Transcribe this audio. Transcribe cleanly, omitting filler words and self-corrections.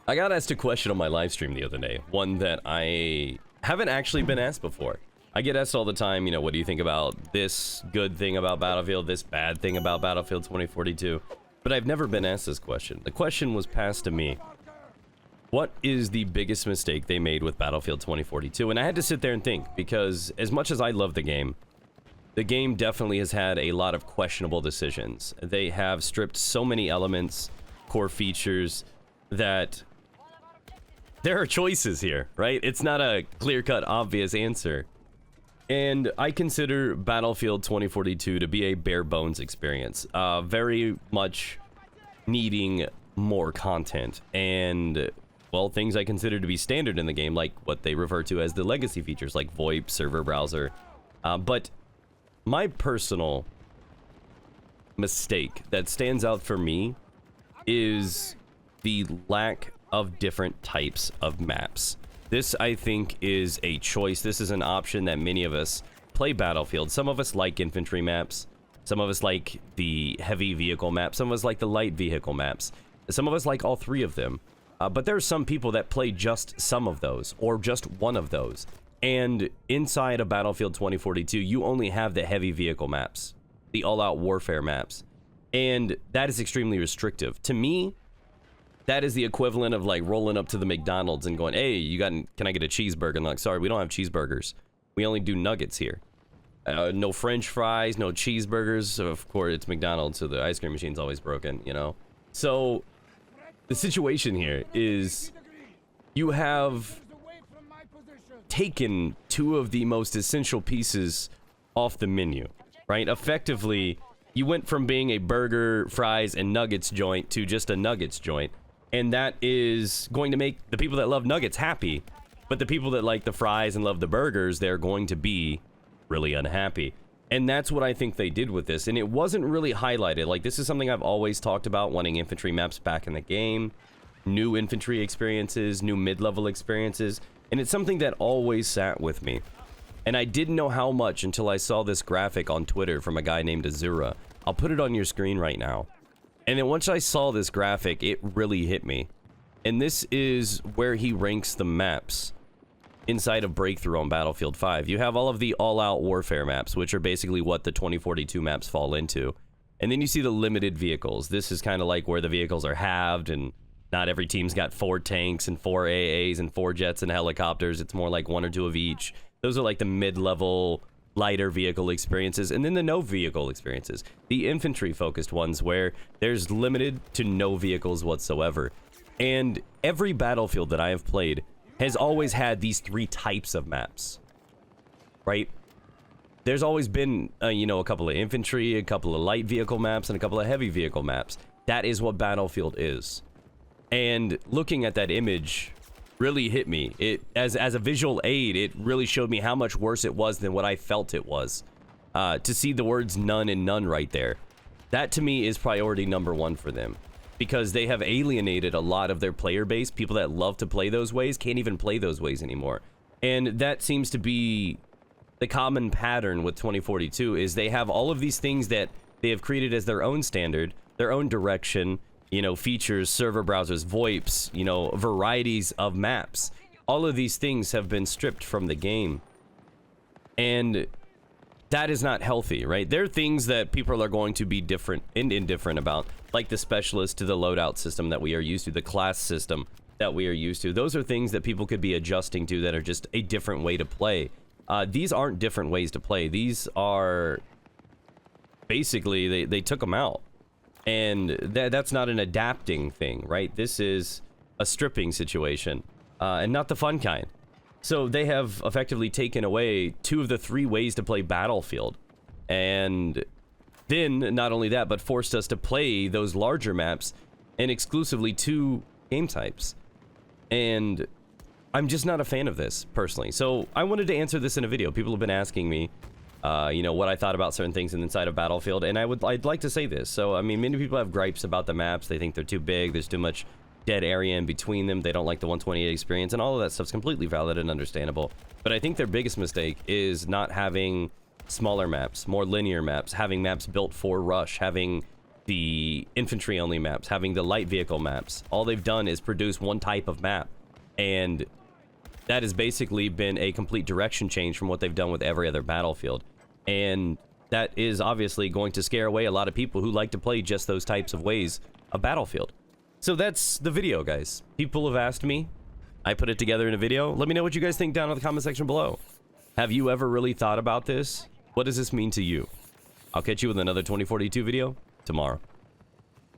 I got asked a question on my live stream the other day, one that I haven't actually been asked before. I get asked all the time, you know, what do you think about this good thing about Battlefield, this bad thing about Battlefield 2042? But I've never been asked this question. The question was passed to me. What is the biggest mistake they made with Battlefield 2042? And I had to sit there and think, because as much as I love the game definitely has had a lot of questionable decisions. They have stripped so many elements, core features, that there are choices here, right? It's not a clear-cut, obvious answer. And I consider Battlefield 2042 to be a bare-bones experience. Very much needing more content. And, well, things I consider to be standard in the game, like what they refer to as the legacy features, like VoIP, server browser. But my personal mistake that stands out for me is the lack of different types of maps. This, I think, is a choice. This is an option that many of us play Battlefield. Some of us like infantry maps. Some of us like the heavy vehicle maps. Some of us like the light vehicle maps. Some of us like all three of them. But there are some people that play just some of those, or just one of those. And inside of Battlefield 2042, you only have the heavy vehicle maps, the all-out warfare maps. And that is extremely restrictive. To me, that is the equivalent of like rolling up to the McDonald's and going, hey, can I get a cheeseburger? And like, sorry, we don't have cheeseburgers. We only do nuggets here. No French fries, no cheeseburgers. Of course, it's McDonald's, so the ice cream machine's always broken, you know? So the situation here is you have taken two of the most essential pieces off the menu, right? Effectively, you went from being a burger, fries, and nuggets joint to just a nuggets joint. And that is going to make the people that love nuggets happy. But the people that like the fries and love the burgers, they're going to be really unhappy. And that's what I think they did with this. And it wasn't really highlighted. Like, this is something I've always talked about, wanting infantry maps back in the game. New infantry experiences, new mid-level experiences. And it's something that always sat with me. And I didn't know how much until I saw this graphic on Twitter from a guy named Azura. I'll put it on your screen right now. And then once I saw this graphic, it really hit me. And this is where he ranks the maps inside of Breakthrough on Battlefield 5. You have all of the all-out warfare maps, which are basically what the 2042 maps fall into. And then you see the limited vehicles. This is kind of like where the vehicles are halved, and not every team's got 4 tanks and 4 AAs and 4 jets and helicopters. It's more like 1 or 2 of each. Those are like the mid-level lighter vehicle experiences, and then the no vehicle experiences, the infantry focused ones where there's limited to no vehicles whatsoever. And every Battlefield that I have played has always had these 3 types of maps, right? There's always been you know, a couple of infantry, a couple of light vehicle maps, and a couple of heavy vehicle maps. That is what Battlefield is. And looking at that image really hit me. It as a visual aid, it really showed me how much worse it was than what I felt it was. To see the words none and none right there, that to me is priority number 1 for them, because they have alienated a lot of their player base. People that love to play those ways can't even play those ways anymore. And that seems to be the common pattern with 2042, is they have all of these things that they have created as their own standard, their own direction, you know, features, server browsers, VoIPs, you know, varieties of maps. All of these things have been stripped from the game. And that is not healthy, right? There are things that people are going to be different and indifferent about, like the specialist to the loadout system that we are used to, the class system that we are used to. Those are things that people could be adjusting to that are just a different way to play. These aren't different ways to play. These are basically, they took them out. And that's not an adapting thing, right? This is a stripping situation, and not the fun kind. So they have effectively taken away 2 of the 3 ways to play Battlefield. And then, not only that, but forced us to play those larger maps in exclusively 2 game types. And I'm just not a fan of this, personally. So I wanted to answer this in a video. People have been asking me, you know, what I thought about certain things inside of Battlefield, and I'd like to say this. So, I mean, many people have gripes about the maps. They think they're too big. There's too much dead area in between them. They don't like the 128 experience, and all of that stuff's completely valid and understandable. But I think their biggest mistake is not having smaller maps, more linear maps, having maps built for rush, having the infantry only maps, having the light vehicle maps. All they've done is produce one type of map, and that has basically been a complete direction change from what they've done with every other Battlefield. And that is obviously going to scare away a lot of people who like to play just those types of ways of Battlefield. So that's the video, guys. People have asked me. I put it together in a video. Let me know what you guys think down in the comment section below. Have you ever really thought about this? What does this mean to you? I'll catch you with another 2042 video tomorrow.